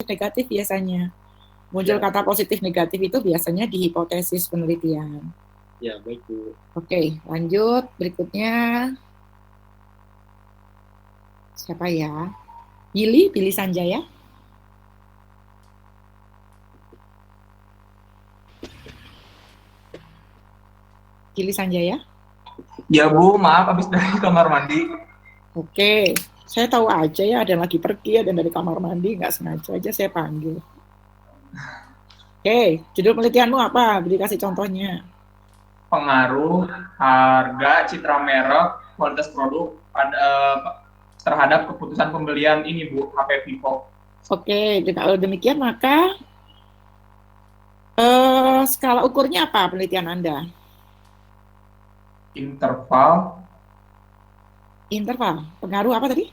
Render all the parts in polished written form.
negatif biasanya. Muncul Ya, kata positif negatif itu biasanya di hipotesis penelitian. ya baik Bu. Oke, lanjut. Berikutnya siapa ya? Billy Sanjaya. Billy Sanjaya. Ya Bu, maaf habis dari kamar mandi. Oke, saya tahu aja ya ada yang lagi pergi, ada yang dari kamar mandi, nggak sengaja aja saya panggil. Oke, judul penelitianmu apa? Beri kasih contohnya. Pengaruh harga, citra merek, kualitas produk pada terhadap keputusan pembelian ini Bu, HP Vivo. Oke, kalau demikian maka skala ukurnya apa penelitian Anda? Interval Interval. Pengaruh apa tadi?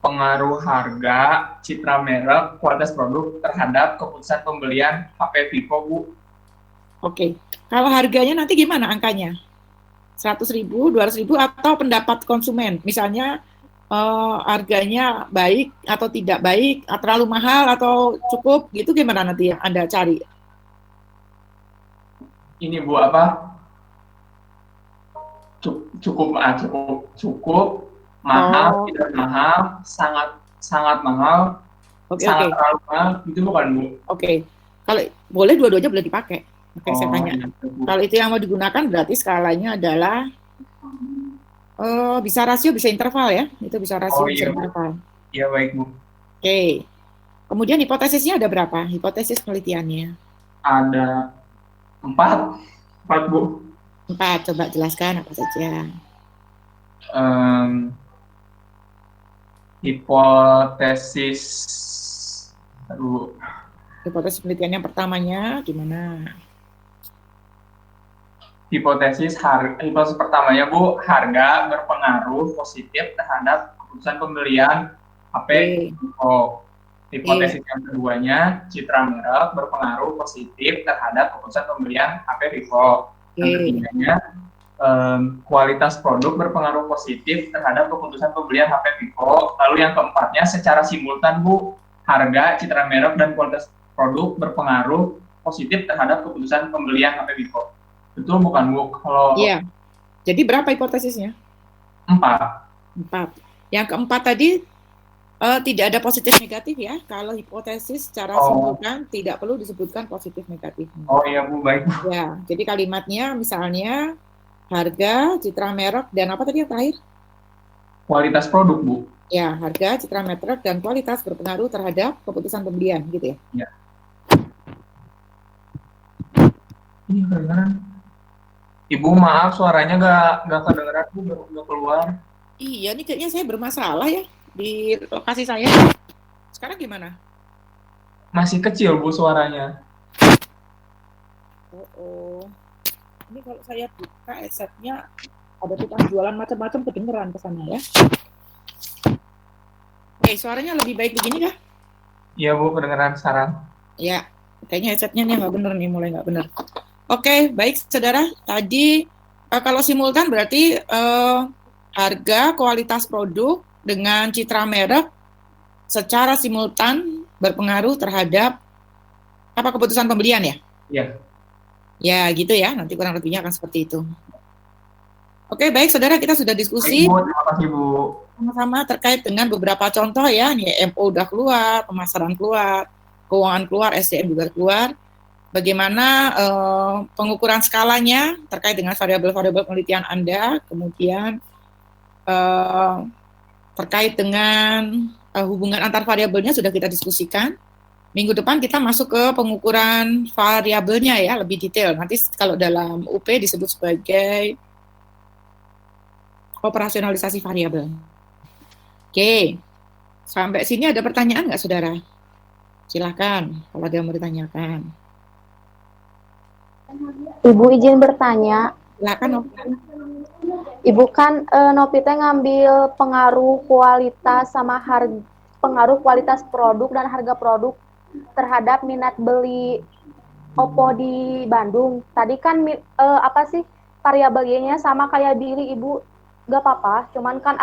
pengaruh harga, citra merek, kualitas produk terhadap keputusan pembelian HP Vivo Bu. Oke, kalau harganya nanti gimana angkanya? 100.000, 200.000 atau pendapat konsumen? Misalnya harganya baik atau tidak baik, terlalu mahal atau cukup, gitu gimana nanti yang Anda cari? Ini Bu apa? Cukup mahal, Oh, tidak mahal, sangat sangat mahal, oke, sangat oke. terlalu mahal, itu bukan Bu. Oke, kalau boleh dua-duanya boleh dipakai. Oke, saya Oh tanya. iya Bu. Kalau itu yang mau digunakan berarti skalanya adalah bisa rasio, bisa interval ya. Itu bisa rasio, Oh bisa iya Bu. interval. Iya baik Bu. Oke. Kemudian hipotesisnya ada berapa? Hipotesis penelitiannya. Ada empat, empat Bu. Empat. Coba jelaskan apa saja. Em, hipotesis, aduh, Hipotesis penelitian yang pertamanya gimana? hipotesis pertamanya Bu, harga berpengaruh positif terhadap keputusan pembelian HP Oke. Vivo. Oke. Hipotesis yang keduanya, citra merek berpengaruh positif terhadap keputusan pembelian HP Vivo. Yang Oke. ketiganya, kualitas produk berpengaruh positif terhadap keputusan pembelian HP Vivo. Lalu yang keempatnya, secara simultan Bu, harga, citra merek, dan kualitas produk berpengaruh positif terhadap keputusan pembelian HP Vivo. Betul bukan Bu? Iya. Kalau Jadi berapa hipotesisnya? empat. Empat. Yang keempat tadi tidak ada positif negatif ya. Kalau hipotesis secara Oh, simultan tidak perlu disebutkan positif negatifnya. oh iya Bu, baik. Ya, jadi kalimatnya misalnya harga, citra merek, dan apa tadi yang terakhir? Kualitas produk Bu. Ya, harga, citra merek, dan kualitas berpengaruh terhadap keputusan pembelian, gitu ya. Ya. Ini kedengeran. Ibu maaf suaranya nggak kedengeran Bu, nggak keluar. Iya, ini kayaknya saya bermasalah ya di lokasi saya. Sekarang gimana? Masih kecil Bu suaranya. Oh, oh. Ini kalau saya buka headsetnya ada tukang jualan macam-macam kedengeran ke sana ya. Oke, suaranya lebih baik begini kah? Iya Bu, kedengeran sekarang. Ya, kayaknya headsetnya nih nggak bener nih, mulai nggak bener. Oke, baik saudara. Tadi kalau simultan berarti harga, kualitas produk dengan citra merek secara simultan berpengaruh terhadap apa keputusan pembelian ya? Iya. Ya, gitu ya. Nanti kurang lebihnya akan seperti itu. Oke, baik saudara, kita sudah Baik diskusi Bu, terima kasih Bu. sama-sama terkait dengan beberapa contoh ya. Nih, MO udah keluar, pemasaran keluar, keuangan keluar, SDM juga keluar. Bagaimana pengukuran skalanya terkait dengan variabel-variabel penelitian Anda, kemudian eh, terkait dengan hubungan antar variabelnya sudah kita diskusikan. Minggu depan kita masuk ke pengukuran variabelnya ya, lebih detail. Nanti kalau dalam UP disebut sebagai operasionalisasi variabel. Oke, sampai sini ada pertanyaan nggak saudara? Silakan kalau ada yang mau ditanyakan. Ibu izin bertanya, Silakan. Ibu kan Novita ngambil pengaruh kualitas sama harga, pengaruh kualitas produk dan harga produk terhadap minat beli Oppo di Bandung. Tadi kan apa sih variabelnya sama kayak Billy Ibu. Nggak apa-apa, cuman kan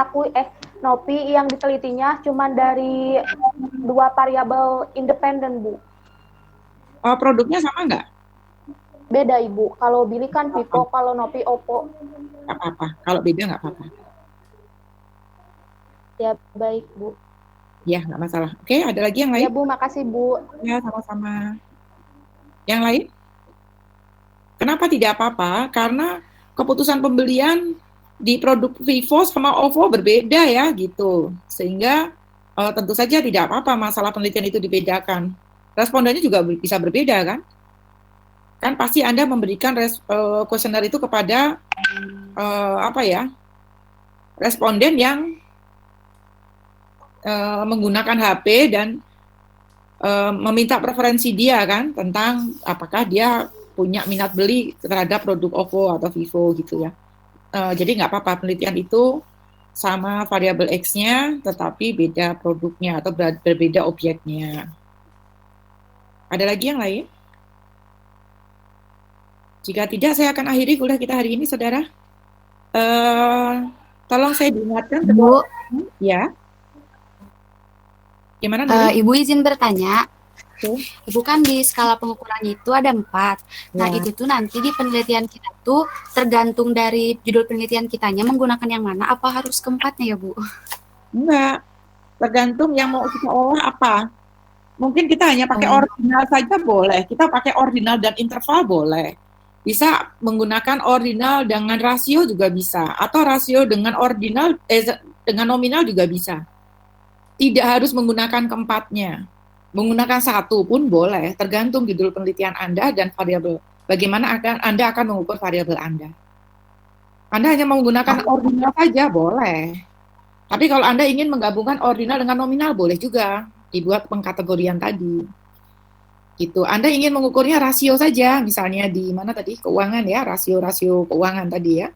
Nopi yang ditelitinya cuman dari 2 variabel independen, Bu. Produknya sama nggak? Beda, Ibu. Kalau Billy kan Vivo, kalau Nopi Oppo. Nggak apa-apa. Kalau beda nggak apa-apa. Ya, baik, Bu. Ya, nggak masalah. Oke, ada lagi yang lain? Ya, Bu, makasih, Bu. Ya, sama-sama. Yang lain? Kenapa tidak apa-apa? Karena keputusan pembelian di produk Vivo sama Oppo berbeda ya, gitu. Sehingga tentu saja tidak apa-apa masalah penelitian itu dibedakan. Respondennya juga bisa berbeda, kan? Kan pasti Anda memberikan kuesioner itu kepada responden yang menggunakan HP dan meminta preferensi dia kan tentang apakah dia punya minat beli terhadap produk Oppo atau Vivo gitu ya. Jadi nggak apa-apa, penelitian itu sama variabel X-nya tetapi beda produknya atau berbeda objeknya. Ada lagi yang lain? Jika tidak, saya akan akhiri kuliah kita hari ini, saudara. Tolong saya diingatkan, Bu. Ya. Gimana, Nuri? Ibu izin bertanya. Oke. Ibu kan di skala pengukurannya itu ada 4. Nah, Ya. itu tuh nanti di penelitian kita tuh tergantung dari judul penelitian kitanya menggunakan yang mana, apa harus keempatnya ya, Bu? Enggak. Tergantung yang mau kita olah apa. Mungkin kita hanya pakai ordinal saja boleh. Kita pakai ordinal dan interval boleh. Bisa menggunakan ordinal dengan rasio juga bisa. Atau rasio dengan ordinal dengan nominal juga bisa. Tidak harus menggunakan keempatnya. Menggunakan satu pun boleh, tergantung judul penelitian Anda dan variabel. Bagaimana Anda akan mengukur variabel Anda. Anda hanya menggunakan ordinal saja, boleh. Tapi kalau Anda ingin menggabungkan ordinal dengan nominal, boleh juga. Dibuat pengkategorian tadi. Gitu. Anda ingin mengukurnya rasio saja, misalnya di mana tadi? Keuangan ya, rasio-rasio keuangan tadi ya.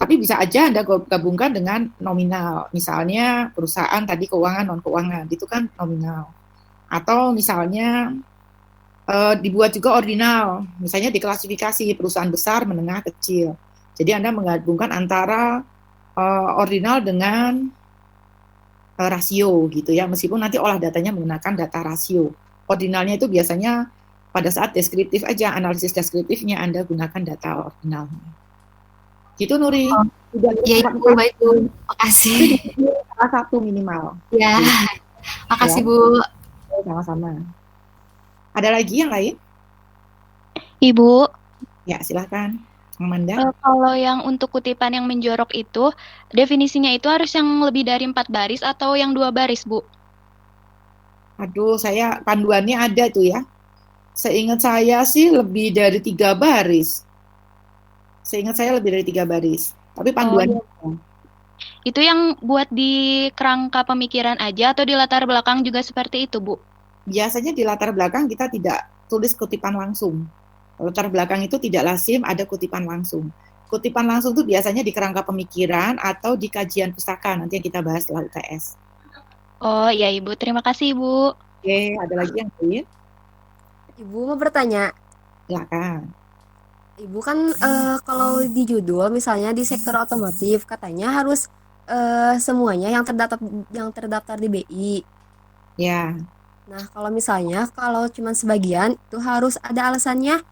Tapi bisa aja Anda gabungkan dengan nominal. Misalnya perusahaan tadi keuangan, non-keuangan, itu kan nominal. Atau misalnya dibuat juga ordinal, misalnya diklasifikasi perusahaan besar, menengah, kecil. Jadi Anda menggabungkan antara ordinal dengan rasio gitu ya, meskipun nanti olah datanya menggunakan data rasio. Ordinalnya itu biasanya pada saat deskriptif aja, analisis deskriptifnya Anda gunakan data ordinalnya. Gitu, Nuri. Ya, Ibu, baik, Bu. Makasih. Salah satu minimal. Ya, makasih, Bu. Sama-sama. Ada lagi yang lain? Ibu, Ya, silakan. Amanda. kalau yang untuk kutipan yang menjorok itu, definisinya itu harus yang lebih dari 4 baris atau yang 2 baris, Bu? Aduh, saya panduannya ada tuh ya. Seingat saya sih lebih dari 3 baris. Tapi panduannya. Itu yang buat di kerangka pemikiran aja atau di latar belakang juga seperti itu, Bu? Biasanya di latar belakang kita tidak tulis kutipan langsung. Latar belakang itu tidak lazim ada kutipan langsung. Kutipan langsung itu biasanya di kerangka pemikiran atau di kajian pustaka, nanti yang kita bahas setelah UTS. Oh iya Ibu, terima kasih Ibu. Oke, ada lagi yang lain? Ibu mau bertanya. Silakan. Ibu kan kalau di judul misalnya di sektor otomotif katanya harus semuanya yang terdaftar di BI. Ya. Nah, kalau misalnya kalau cuma sebagian itu harus ada alasannya.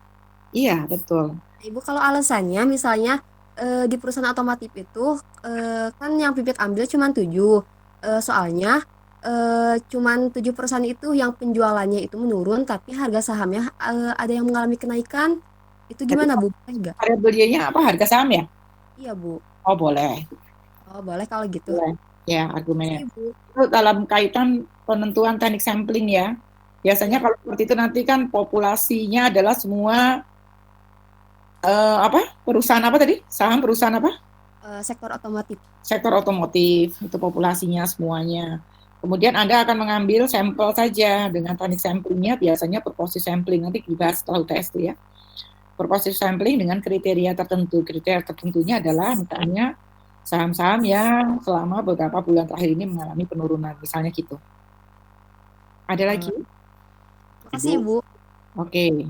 Iya, betul. Ibu kalau alasannya misalnya di perusahaan otomotif itu kan yang Pipit ambil cuma 7. Soalnya cuman 7 perusahaan itu yang penjualannya itu menurun tapi harga sahamnya ada yang mengalami kenaikan. Itu gimana, Bu? Enggak. Variabelnya apa? Harga saham ya? Iya, Bu. Oh, boleh. Oh, boleh kalau gitu. Boleh. Ya, argumennya. Ibu. Itu dalam kaitan penentuan teknik sampling ya. Biasanya kalau seperti itu nanti kan populasinya adalah semua perusahaan apa tadi? Saham perusahaan apa? Sektor otomotif. Sektor otomotif, itu populasinya semuanya. Kemudian Anda akan mengambil sampel saja dengan teknik samplingnya, biasanya purposive sampling, nanti dibahas setelah UTS itu ya. Purposive sampling dengan kriteria tertentu. Kriteria tertentunya adalah misalnya saham-saham yang selama beberapa bulan terakhir ini mengalami penurunan, misalnya gitu. Ada lagi? Makasih, Ibu. Oke.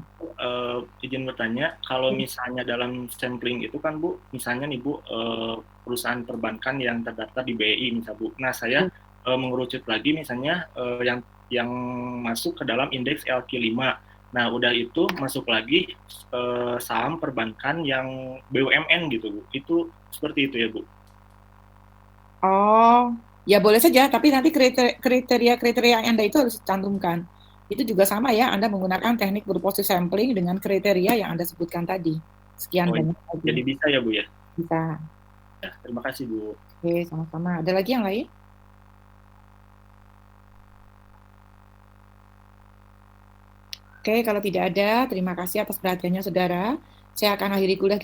Izin bertanya, kalau misalnya dalam sampling itu kan Bu, misalnya nih Bu, perusahaan perbankan yang terdaftar di BI, misal Bu. Nah, saya mengerucut lagi misalnya yang masuk ke dalam indeks LQ5. Nah, udah itu masuk lagi saham perbankan yang BUMN gitu, Bu. Itu seperti itu ya, Bu. Oh, ya boleh saja, tapi nanti kriteria-kriteria yang Anda itu harus cantumkan. Itu juga sama ya, Anda menggunakan teknik berposisi sampling dengan kriteria yang Anda sebutkan tadi. Sekian banyak tadi. Jadi bisa ya, Bu ya? Bisa. Ya, terima kasih, Bu. Oke, sama-sama. Ada lagi yang lain? Oke, kalau tidak ada, terima kasih atas perhatiannya, saudara. Saya akan akhiri kuliah